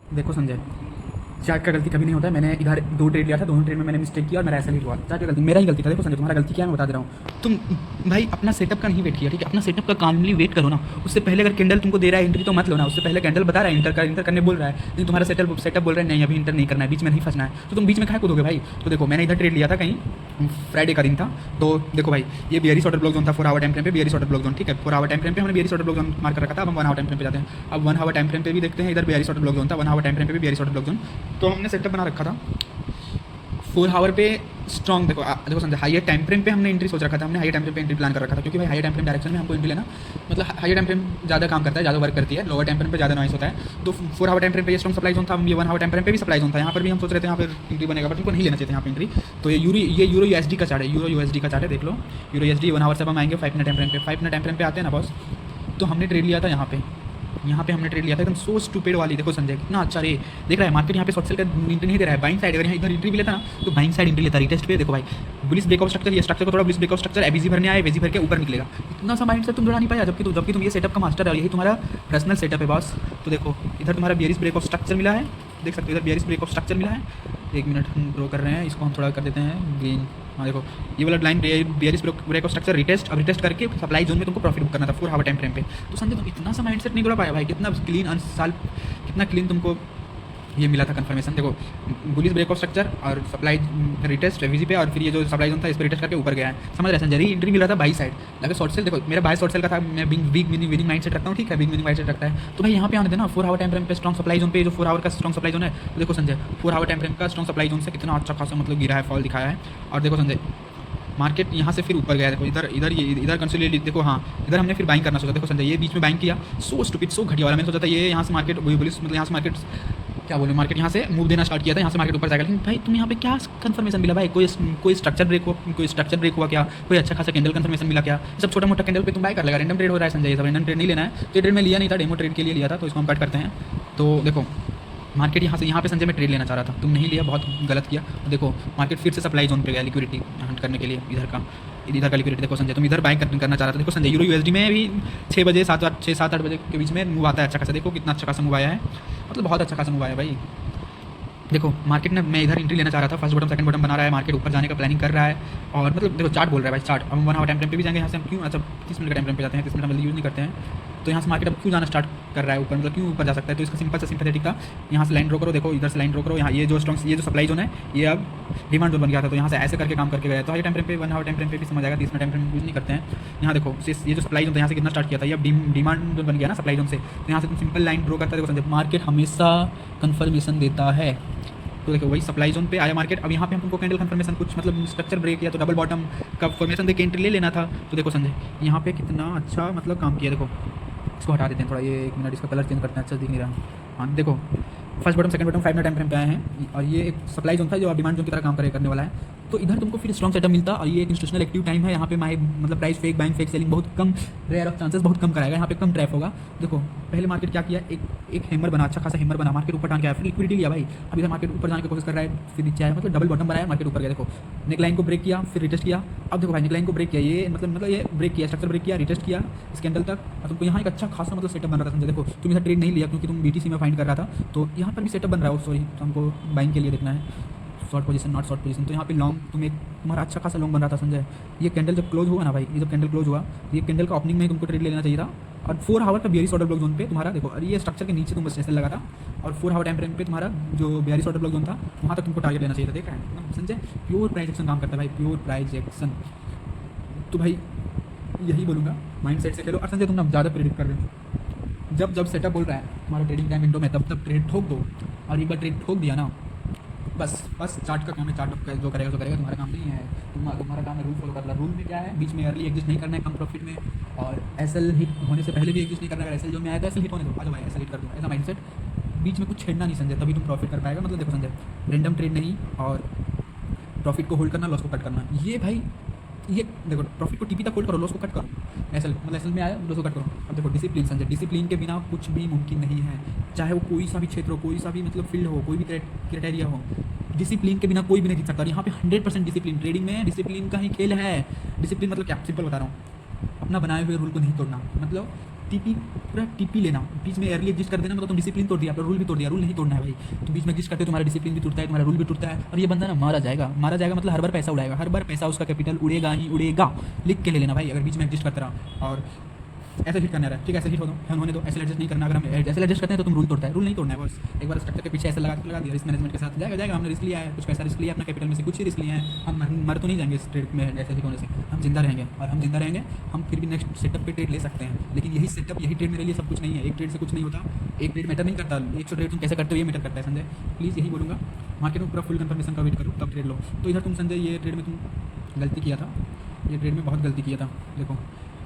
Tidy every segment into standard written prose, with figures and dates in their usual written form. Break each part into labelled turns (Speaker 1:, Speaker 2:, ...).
Speaker 1: देखो संजय, चार्ट का गलती कभी नहीं होता है। मैंने इधर 2 ट्रेड लिया था, दोनों ट्रेड में मैंने मिस्टेक किया और मेरा ऐसा ही हुआ। चार्ट का गलती मेरा ही गलती था। देखो संजय, तुम्हारा गलती क्या है मैं बता दे रहा हूँ। तुम भाई अपना सेटअप का नहीं वेट किया, ठीक है? अपना सेटअप का कामली वेट करो ना। उससे पहले अगर कैंडल तुमको दे रहा है एंट्री तो मत लो ना। उससे पहले कैंडल बता रहा है इंटर करने बोल रहा है, लेकिन तुम्हारा सेटअप बोल रहा है नहीं अभी इंटर नहीं करना है, बीच में नहीं फंसना है, तो तुम बीच में काहे कूदोगे भाई? तो देखो मैंने इधर ट्रेड लिया था कहीं, फ्राइडे का दिन था। तो देखो भाई, ये बियरिश ऑर्डर ब्लॉक जोन था 4 आवर टाइम फ्रेम पे, बियरिश ऑर्डर ब्लॉक जोन, ठीक है? 4 आवर टाइम फ्रेम पे हमने bearish order block zone mark कर रखा था। अब हम 1 आवर टाइम फ्रेम पे जाते हैं। अब 1 आवर टाइम फ्रेम पे भी देखते हैं, इधर बियरिश ऑर्डर ब्लॉक जोन था, 1 आवर टाइम फ्रेम पे भी बियरिश ऑर्डर ब्लॉक जोन। तो हमने सेटअप बना रखा था 4 आवर पे स्ट्रॉन्ग। देखो समझे, हाइयर टाइम फ्रेम पे हमने एंट्री सोच रखा था, हमने हाइयर टाइम फ्रेम पे एंट्री प्लान कर रखा था, क्योंकि भाई हाइयर टाइम फ्रेम डायरेक्शन में हमको एंट्री लेना, मतलब हाइयर टाइम फ्रेम ज़्यादा काम करता है, ज़्यादा वर्क करती है, लोअर टाइम फ्रेम पे ज़्यादा नॉइस होता है। तो 4 आवर टाइम फ्रेम पे ये स्ट्रॉन्ग सप्लाई जोन था, ये 1 आवर टाइम फ्रेम पे भी सप्लाई जोन था। यहाँ पर भी हम सोच रहे थे यहाँ पर एंट्री बनेगा, बट हमको नहीं लेना चाहिए यहाँ पे एंट्री। तो ये यूरो यूएसडी का चार्ट है, यूरो यूएसडी का चार्ट है, देख लो। यूरो यूएसडी 1 आवर से हम आएंगे 5 मिनट टाइम फ्रेम पे, 5 मिनट टाइम फ्रेम पे आते हैं ना बॉस। तो हमने ट्रेड लिया था यहाँ पे हमने ट्रेड लिया था एकदम सो स्टूपिड वाली। देखो संजय कितना अच्छा रे, देख रहा है मार्केट यहाँ पे शॉर्ट सेल का एंट्री नहीं दे रहा है, बाइंग साइड। अगर यहाँ इधर एंट्री भी लेता ना तो बाइंग साइड एंट्री लेता। रिटेस्ट पे देखो भाई, बुलिश ब्रेकआउट स्ट्रक्चर, ये स्ट्रक्चर को थोड़ा बुलिश ब्रेकआउट स्ट्रक्चर एबीसी भरने आए, एबीसी भर के ऊपर निकलेगा। इतना सा माइंड से तुम जुड़ा नहीं पाया, जबकि तुम ये सेटअप का मास्टर है, यही तुम्हारा पर्सनल सेटअप है बॉस। तो देखो इधर तुम्हारा बियरिश ब्रेकआउट स्ट्रक्चर मिला है, देख सकते हो इधर बियरिश ब्रेकआउट स्ट्रक्चर मिला है। 1 मिनट हम ड्रॉ कर रहे हैं, इसको हम थोड़ा कर देते हैं ग्रीन। हाँ देखो ये वाला line bearish breakout structure retest, अब रिटेस्ट करके सप्लाई जोन में तुमको प्रॉफिट बुक करना था 4 आवर टाइम फ्रेम पे। तो समझे तुम इतना सा माइंडसेट नहीं जुड़ा पाया भाई, कितना क्लीन साल, कितना क्लीन तुमको ये मिला था कंफर्मेशन। देखो बुलिश ब्रेकआउट स्ट्रक्चर और सप्लाई रिटेस्ट वीजी पे, और फिर ये जो सप्लाई जोन था इस पर रिटेस्ट करके ऊपर गया है, समझ रहे हैं? एंट्री मिला था बाई साइड लगे शॉर्ट सेल। देखो मेरा बाय शॉर्ट सेल का था, मैं बिग विनिंग माइंड सेट रखता हूँ, ठीक है? बिग विनिंग माइंड सेट रखता है। तो भाई यहाँ पे आने देना 4 आवर टाइम फ्रेम पे स्ट्रॉन्ग सप्लाई जोन पे, जो 4 आवर का स्ट्रॉन्ग सप्लाई जोन है। तो देखो संजय 4 आवर टाइम फ्रेम का स्ट्रॉन्ग सप्लाई जोन से कितना अच्छा खासा मतलब गिरा है, फॉल दिखाया है। और देखो संजय मार्केट यहाँ से फिर ऊपर गया। देखो इधर कंसोलिडेट, देखो हाँ इधर हमने फिर बाइंग करना सोचा। देखो संजय ये बीच में बाइंग किया, सो स्टूपिड, सो घटिया वाला। मैंने सोचा था ये यहाँ से मार्केट वही बुलिश, मतलब यहाँ से मार्केट क्या बोलूँ, मार्केट यहाँ से मूव देना स्टार्ट किया था, यहाँ से मार्केट ऊपर जाएगा। लेकिन भाई तुम यहाँ पे क्या कंफर्मेशन मिला भाई? कोई स्ट्रक्चर ब्रेक हुआ क्या? कोई अच्छा खासा कैंडल कंफर्मेशन मिला क्या? सब छोटा मोटा कैंडल पे तुम बाय कर लेगा। रैंडम ट्रेड हो रहा है संजय, सब रैंडम ट्रेड नहीं लेना है। तो ये ट्रेड में लिया नहीं था, डेमो ट्रेड के लिए लिया था, तो इसको हम कट करते हैं। तो देखो मार्केट यहाँ पे संजय मैं ट्रेड लेना चाह रहा था, तुम नहीं लिया, बहुत गलत किया। देखो मार्केट फिर से सप्लाई जोन पे गया लिक्विडिटी हंट करने के लिए, इधर का लिक्विडिटी। देखो संजय तुम इधर बाय करना चाह रहा था। देखो संजय यूरो यूएसडी में भी 6 बजे 7-8 बजे के बीच में मूव आता है अच्छा खासा। देखो कितना अच्छा खासा मूव आया है, मतलब बहुत अच्छा खासा मूव आया भाई। देखो मार्केट ने, मैं इधर एंट्री लेना चाह रहा था, फर्स्ट बॉटम सेकंड बॉटम बना रहा है, मार्केट ऊपर जाने का प्लानिंग कर रहा है। और मतलब देखो चार्ट बोल रहा है भाई, चार्ट अब 1 आवर टाइम फ्रेम पे भी जाएंगे। यहाँ से हम क्यों अच्छा 30 मिनट का टाइम फ्रेम पे जाते हैं, 30 मिनट हम जल्दी यूज़ नहीं करते हैं। तो यहाँ से मार्केट अब क्यों जाना स्टार्ट कर रहा है ऊपर, मतलब क्यों ऊपर जा सकता है? तो इसका सिंपल सा सिंपैथेटिक का यहाँ से लाइन ड्रॉ करो। देखो इधर से लाइन ड्रॉ करो, यहाँ ये जो सप्लाई जोन है ये अब डिमांड जोन बन गया था, तो यहाँ से ऐसे करके काम करके गया। तो हाई टाइम फ्रेम पे 1 आवर टाइम फ्रेम पे भी समझ आएगा, 30 मिनट टाइम फ्रेम यूज़ नहीं करते हैं। यहाँ देखो ये जो सप्लाई जोन था यहाँ से कितना स्टार्ट किया था, ये अब डिमांड जोन बन गया ना सप्लाई जोन से। तो यहाँ से तुम सिंपल लाइन ड्रॉ करता है। देखो संजय मार्केट हमेशा कन्फर्मेशन देता है। तो देखो वही सप्लाई जोन पे आया मार्केट। अब यहाँ पे हमको कैंडल कंफर्मेशन कुछ मतलब स्ट्रक्चर ब्रेक किया, तो डबल बॉटम का फॉर्मेशन देके एंट्री ले लेना था। तो देखो संजय यहाँ पे कितना अच्छा मतलब काम किया। देखो इसको हटा देते हैं थोड़ा, ये 1 मिनट इसका कलर चेंज करते हैं, अच्छा दिख नहीं रहा। हाँ देखो first bottom second bottom 5 minute time frame पे आए हैं, और ये एक सप्लाई जोन था जो डिमांड जोन की तरह काम करने वाला है। तो इधर तुमको फिर स्ट्रॉन्ग सेटअप मिलता, और ये एक इंस्टीट्यूशनल एक्टिव टाइम है। यहाँ पे मतलब price fake buying fake selling बहुत कम, रेयर ऑफ चांसेस बहुत कम कराएगा, यहाँ पे कम ट्रैप होगा। देखो पहले मार्केट क्या किया, एक हैमर बना, अच्छा खासा हैमर बना, मार्केट ऊपर टान के आया, फिर लिक्विडिटी लिया भाई। अब इधर मार्केट ऊपर जाने की कोशिश कर रहा है, फिर नीचे आया, मतलब डबल बॉटम बनाया, मार्केट ऊपर गया। देखो नेक लाइन को ब्रेक किया, फिर रिटेस्ट किया। अब देखो भाई नेक लाइन को ब्रेक किया, ये मतलब ये ब्रेक किया, स्ट्रक्चर ब्रेक किया, रिटेस्ट किया इस कैंडल तक, और तुमको यहाँ एक अच्छा खासा मतलब सेटअप बन रहा था समझे। देखो तुम इधर ट्रेड नहीं लिया क्योंकि तुम बीटीसी में फाइंड कर रहा था, तो यहाँ पर भी सेटअप बन रहा है। सॉरी, तो हमको बाइंग के लिए देखना है short position, not short position. तो यहाँ पे लॉन्ग तुम्हारा अच्छा खासा लॉन्ग बन रहा था संजय। ये कैंडल जब क्लोज हुआ ना भाई, ये जब कैंडल क्लोज हुआ, ये कैंडल का ओपनिंग में ही तुमको ट्रेड ले लेना चाहिए था। और 4 आवर का बियरिश ऑर्डर ब्लॉक जोन पे तुम्हारा देखो, और ये स्ट्रक्चर के नीचे तुम स्टेशन लगा था, और 4 आवर टाइम फ्रेम पे तुम्हारा जो बियरिश ऑर्डर ब्लॉक जोन था वहाँ तक तुमको टारगेट लेना चाहिए था। देख रहे हैं संजय, प्योर प्राइस एक्शन काम करता है भाई, प्योर प्राइस एक्शन। तो भाई यही बोलूँगा, माइंड सेट से खेलो। और संजय तुम ना ज़्यादा प्रेडिक्ट कर रहे हो, जब सेटअप बोल रहा है तुम्हारा ट्रेडिंग टाइम विंडो में, तब ट्रेड ठोक दो। और एक बार ट्रेड ठोक दिया ना, बस चार्ट का काम है, चार्ट जो करेगा तुम्हारा काम नहीं है। तुम्हारा काम है रूल फॉलो करना। रूल में क्या है, बीच में अर्ली एग्जिस्ट नहीं करना है कम प्रॉफिट में, और एसएल हिट होने से पहले भी एग्जिस्ट नहीं करना है। एसएल जो में आया था एसएल हिट होने दो, आ जाओ भाई एसएल हिट कर दो, ऐसा माइंडसेट। बीच में कुछ छेड़ना नहीं संजय, तभी तुम प्रॉफिट कर पाएगा। मतलब देखो संजय, रैंडम ट्रेड नहीं, और प्रॉफिट को होल्ड करना, लॉस को कट करना। ये भाई ये देखो, प्रॉफिट को टीपी तक होल्ड करो, लॉस को कट करो। एसएल मतलब एसएल में आया, लॉस को कट करो। अब देखो डिसिप्लिन संजय, डिसिप्लिन के बिना कुछ भी मुमकिन नहीं है। चाहे वो कोई सा भी क्षेत्र हो, कोई सा भी मतलब फील्ड हो, कोई भी क्राइटेरिया हो, डिसिप्लिन के बिना कोई भी नहीं जीत सकता। और यहाँ पे 100% डिसिप्लिन, ट्रेडिंग में डिसिप्लिन का ही खेल है। डिसिप्लिन मतलब क्या, सिंपल बता रहा हूँ, अपना बनाए हुए रूल को नहीं तोड़ना। मतलब टीपी पूरा टीपी लेना, बीच में अर्ली एग्जिस्ट कर देना, मतलब तुम डिसिप्लिन तोड़ दिया, अपना रूल भी तोड़ दिया। रूल नहीं तोड़ना है भाई, तुम बीच में एग्जिस्ट करते हो तुम्हारा डिसिप्लिन भी टूटता है, तुम्हारा रूल भी टूटता है, और ये बंदा ना मारा जाएगा। मारा जाएगा मतलब हर बार पैसा उड़ाएगा, हर बार पैसा उसका कैपिटल उड़ेगा ही उड़ेगा। लिख के ले लेना भाई, अगर बीच में एग्जिस्ट करता रहा। और ऐसे हिट करना है, ठीक है, ऐसे हिट होने दो, ऐसे एडजस्ट नहीं करना। अगर हम ऐसे एडजस्ट करते हैं तो तुम रूल तोड़ता है, रूल नहीं तोड़ना है बस। एक बार स्ट्रक्चर के पीछे ऐसे लगा दिया, रिस्क मैनेजमेंट के साथ जाएगा। हमने रिस्क लिया है, कुछ पैसा रिस्क लिया, अपना कैपिटल में से कुछ ही रिस्क लिए हैं, हम मर तो नहीं जाएंगे इस ट्रेड में ऐसे हिट होने से, हम जिंदा रहेंगे। और हम जिंदा रहेंगे, हम फिर भी नेक्स्ट सेटअप पे ट्रेड ले सकते हैं। लेकिन यही सेटअप, यही ट्रेड मेरे लिए सब कुछ नहीं है। एक ट्रेड से कुछ नहीं होता, एक ट्रेड मैटर नहीं करता, 100 ट्रेड तुम कैसे करते हो ये मैटर करता है संजय। प्लीज़ यही बोलूँगा, मार्केट में पूरा फुल कंफर्मेशन का वेट करो तब ट्रेड लो। तो इधर तुम संजय ये ट्रेड में तुम गलती किया था, ये ट्रेड में बहुत गलती किया था। देखो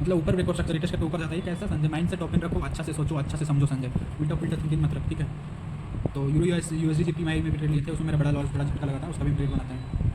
Speaker 1: मतलब ऊपर देखो, स्ट्रक्चर रिटेस्ट करके ऊपर जाता है, कैसा संजय माइंड ओपन रखो, अच्छा से सोचो, अच्छा से समझो संजय, उल्टा पुल्टा थिंकिंग मत रख, ठीक है। तो यूएसडी जीपी में भी ट्रेड लिए थे, उसमें मेरा बड़ा लॉस, बड़ा झटका लगा था, उसका भी ट्रेड बनाते हैं।